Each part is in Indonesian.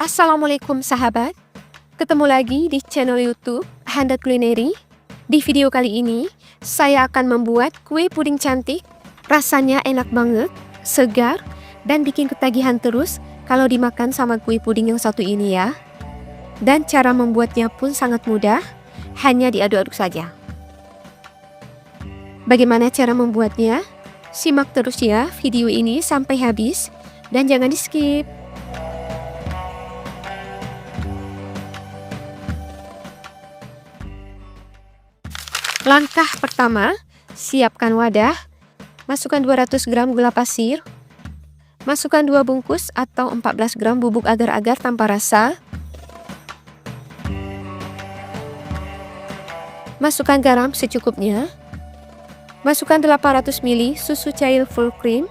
Assalamualaikum sahabat, ketemu lagi di channel YouTube Handa Culinary. Di video kali ini, saya akan membuat kue puding cantik. Rasanya enak banget, segar, dan bikin ketagihan terus kalau dimakan sama kue puding yang satu ini ya. Dan cara membuatnya pun sangat mudah, hanya diaduk-aduk saja. Bagaimana cara membuatnya? Simak terus ya video ini sampai habis, dan jangan di skip. Langkah pertama, siapkan wadah, masukkan 200 gram gula pasir, masukkan 2 bungkus atau 14 gram bubuk agar-agar tanpa rasa, masukkan garam secukupnya, masukkan 800 ml susu cair full cream,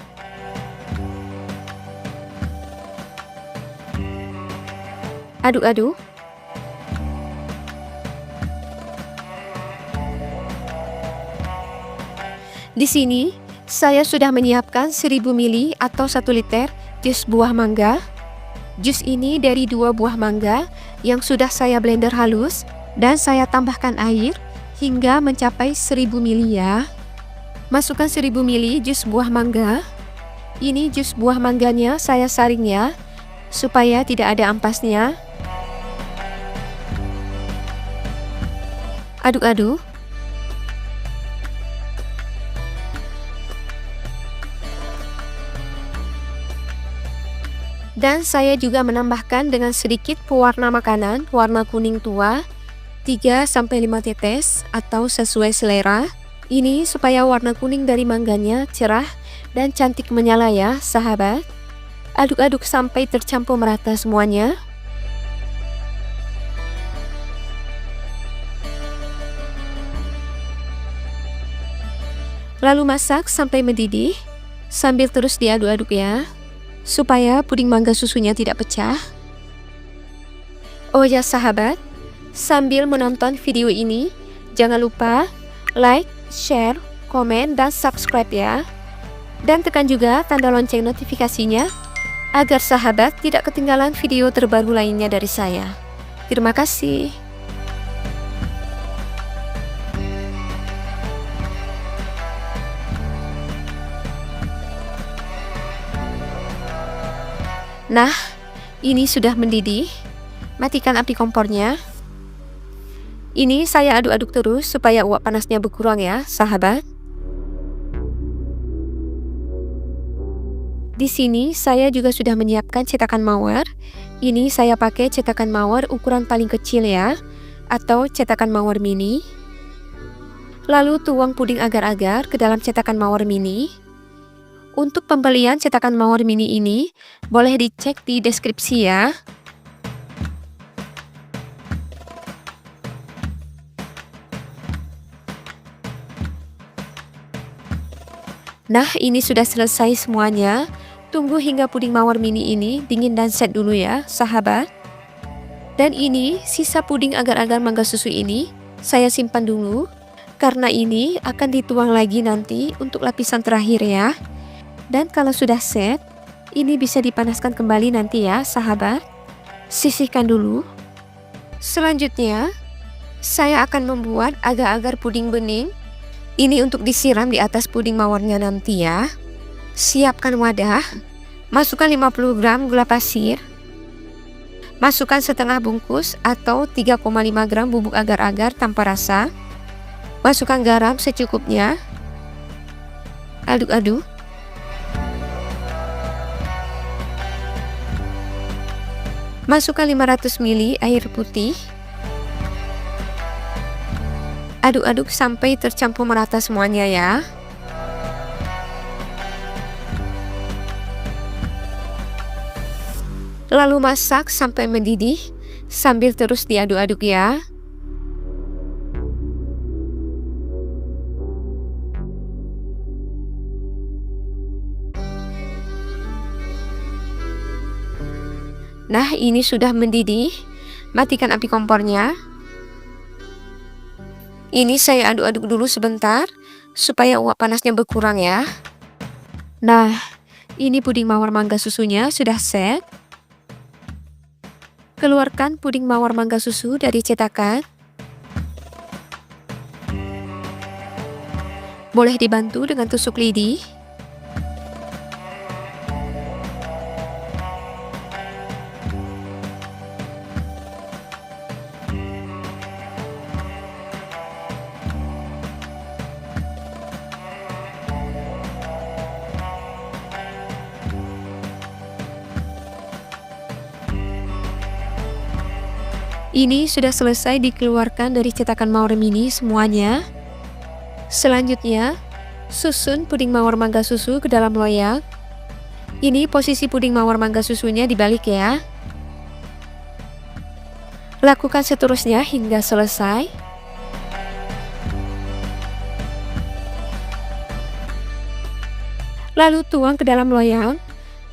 aduk-aduk. Di sini, saya sudah menyiapkan 1000 ml atau 1 liter jus buah mangga. Jus ini dari 2 buah mangga yang sudah saya blender halus dan saya tambahkan air hingga mencapai 1000 ml ya. Masukkan 1000 ml jus buah mangga. Ini jus buah mangganya saya saring ya, supaya tidak ada ampasnya. Aduk-aduk. Dan saya juga menambahkan dengan sedikit pewarna makanan warna kuning tua 3-5 tetes atau sesuai selera. Ini supaya warna kuning dari mangganya cerah dan cantik menyala ya sahabat. Aduk-aduk sampai tercampur merata semuanya. Lalu masak sampai mendidih sambil terus diaduk-aduk ya, supaya puding mangga susunya tidak pecah. Oh ya sahabat, sambil menonton video ini, jangan lupa like, share, komen, dan subscribe ya. Dan tekan juga tanda lonceng notifikasinya, agar sahabat tidak ketinggalan video terbaru lainnya dari saya. Terima kasih. Nah, ini sudah mendidih. Matikan api kompornya. Ini saya aduk-aduk terus supaya uap panasnya berkurang ya, sahabat. Di sini saya juga sudah menyiapkan cetakan mawar. Ini saya pakai cetakan mawar ukuran paling kecil ya, atau cetakan mawar mini. Lalu tuang puding agar-agar ke dalam cetakan mawar mini. Untuk pembelian cetakan mawar mini ini, boleh dicek di deskripsi ya. Nah, ini sudah selesai semuanya. Tunggu hingga puding mawar mini ini dingin dan set dulu ya, sahabat. Dan ini, sisa puding agar-agar mangga susu ini, saya simpan dulu. Karena ini akan dituang lagi nanti untuk lapisan terakhir ya. Dan kalau sudah set, ini bisa dipanaskan kembali nanti ya sahabat. Sisihkan dulu. Selanjutnya, saya akan membuat agar-agar puding bening. Ini untuk disiram di atas puding mawarnya nanti ya. Siapkan wadah. Masukkan 50 gram gula pasir. Masukkan setengah bungkus atau 3,5 gram bubuk agar-agar tanpa rasa. Masukkan garam secukupnya. Aduk-aduk. Masukkan 500 ml air putih. Aduk-aduk sampai tercampur merata semuanya ya. Lalu masak sampai mendidih sambil terus diaduk-aduk ya. Nah, ini sudah mendidih. Matikan api kompornya. Ini saya aduk-aduk dulu sebentar supaya uap panasnya berkurang ya. Nah, ini puding mawar mangga susunya sudah set. Keluarkan puding mawar mangga susu dari cetakan. Boleh dibantu dengan tusuk lidi. Ini sudah selesai dikeluarkan dari cetakan mawar mini semuanya. Selanjutnya, susun puding mawar mangga susu ke dalam loyang. Ini posisi puding mawar mangga susunya dibalik ya. Lakukan seterusnya hingga selesai. Lalu tuang ke dalam loyang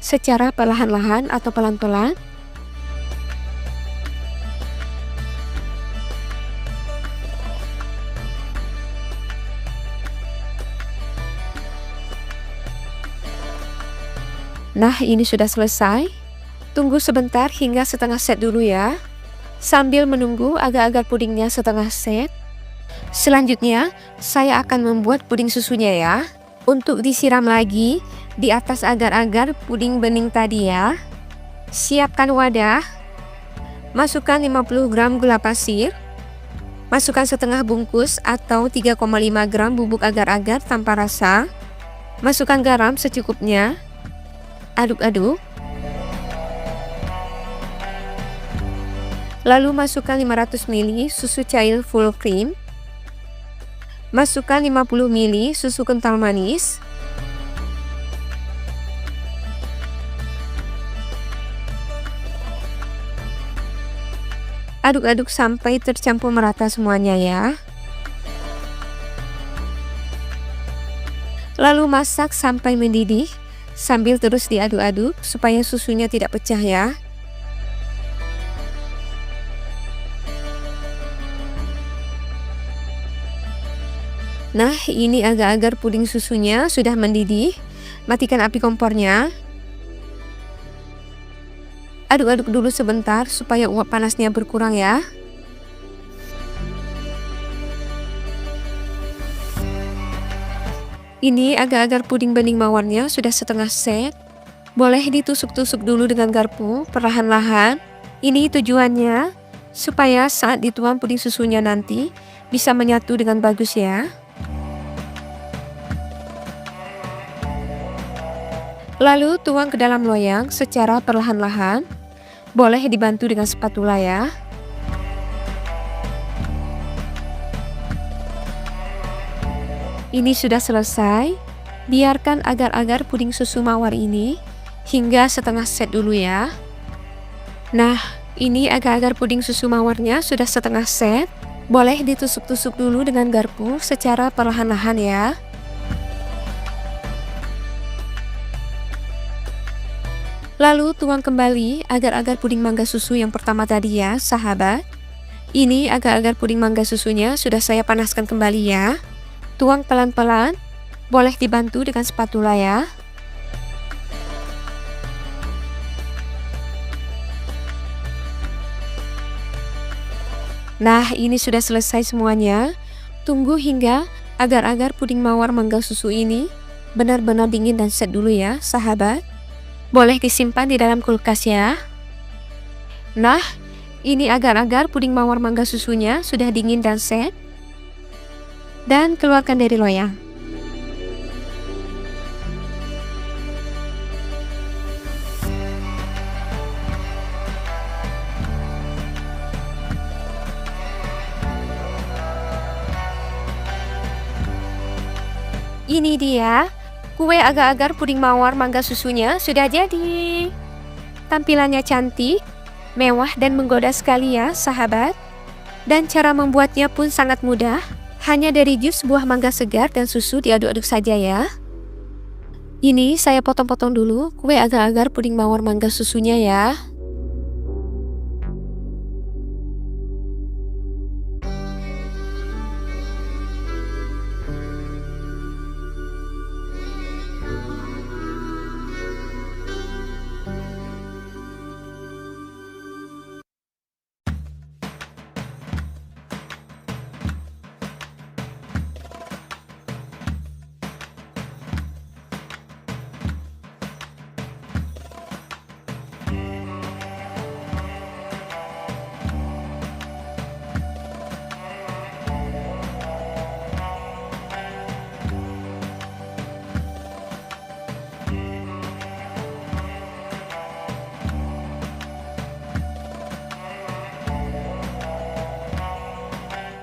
secara perlahan-lahan atau pelan-pelan. Nah, ini sudah selesai. Tunggu sebentar hingga setengah set dulu ya. Sambil menunggu agar-agar pudingnya setengah set. Selanjutnya, saya akan membuat puding susunya ya. Untuk disiram lagi di atas agar-agar puding bening tadi ya. Siapkan wadah. Masukkan 50 gram gula pasir. Masukkan setengah bungkus atau 3,5 gram bubuk agar-agar tanpa rasa. Masukkan garam secukupnya. Aduk-aduk. Lalu masukkan 500 ml susu cair full cream. Masukkan 50 ml susu kental manis. Aduk-aduk sampai tercampur merata semuanya ya. Lalu masak sampai mendidih. Sambil terus diaduk-aduk supaya susunya tidak pecah ya. Nah, ini agar-agar puding susunya sudah mendidih. Matikan api kompornya. Aduk-aduk dulu sebentar supaya uap panasnya berkurang ya. Ini agar-agar puding bening mawarnya sudah setengah set. Boleh ditusuk-tusuk dulu dengan garpu perlahan-lahan. Ini tujuannya supaya saat dituang puding susunya nanti bisa menyatu dengan bagus ya. Lalu tuang ke dalam loyang secara perlahan-lahan. Boleh dibantu dengan spatula ya. Ini sudah selesai. Biarkan agar-agar puding susu mawar ini hingga setengah set dulu ya. Nah, ini agar-agar puding susu mawarnya sudah setengah set. Boleh ditusuk-tusuk dulu dengan garpu secara perlahan-lahan ya. Lalu tuang kembali agar-agar puding mangga susu yang pertama tadi ya, sahabat. Ini agar-agar puding mangga susunya sudah saya panaskan kembali ya. Tuang pelan-pelan, boleh dibantu dengan spatula ya. Nah, ini sudah selesai semuanya. Tunggu hingga agar-agar puding mawar mangga susu ini benar-benar dingin dan set dulu ya, sahabat. Boleh disimpan di dalam kulkas ya. Nah, ini agar-agar puding mawar mangga susunya sudah dingin dan set. Dan keluarkan dari loyang. Ini dia, kue agar-agar puding mawar mangga susunya sudah jadi. Tampilannya cantik, mewah dan menggoda sekali ya, sahabat. Dan cara membuatnya pun sangat mudah. Hanya dari jus buah mangga segar dan susu diaduk-aduk saja ya. Ini saya potong-potong dulu kue agar-agar puding mawar mangga susunya ya.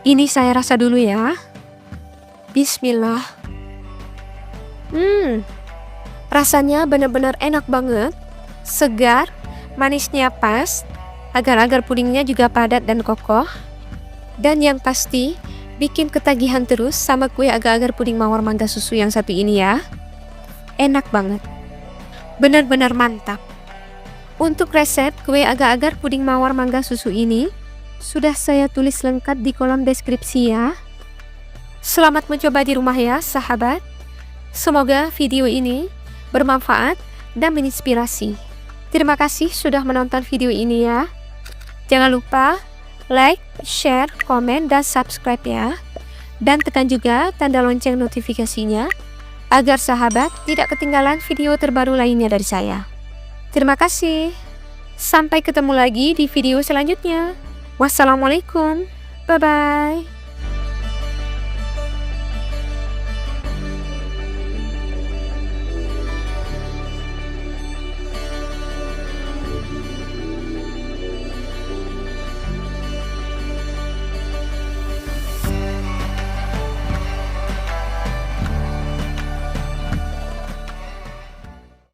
Ini saya rasa dulu ya. Bismillah. Rasanya benar-benar enak banget. Segar, manisnya pas, agar-agar pudingnya juga padat dan kokoh. Dan yang pasti, bikin ketagihan terus sama kue agar-agar puding mawar mangga susu yang satu ini ya. Enak banget. Benar-benar mantap. Untuk resep kue agar-agar puding mawar mangga susu ini, sudah saya tulis lengkap di kolom deskripsi ya. Selamat mencoba di rumah ya sahabat. Semoga video ini bermanfaat dan menginspirasi. Terima kasih sudah menonton video ini ya. Jangan lupa like, share, komen, dan subscribe ya. Dan tekan juga tanda lonceng notifikasinya agar sahabat tidak ketinggalan video terbaru lainnya dari saya. Terima kasih. Sampai ketemu lagi di video selanjutnya. Wassalamualaikum. Bye-bye.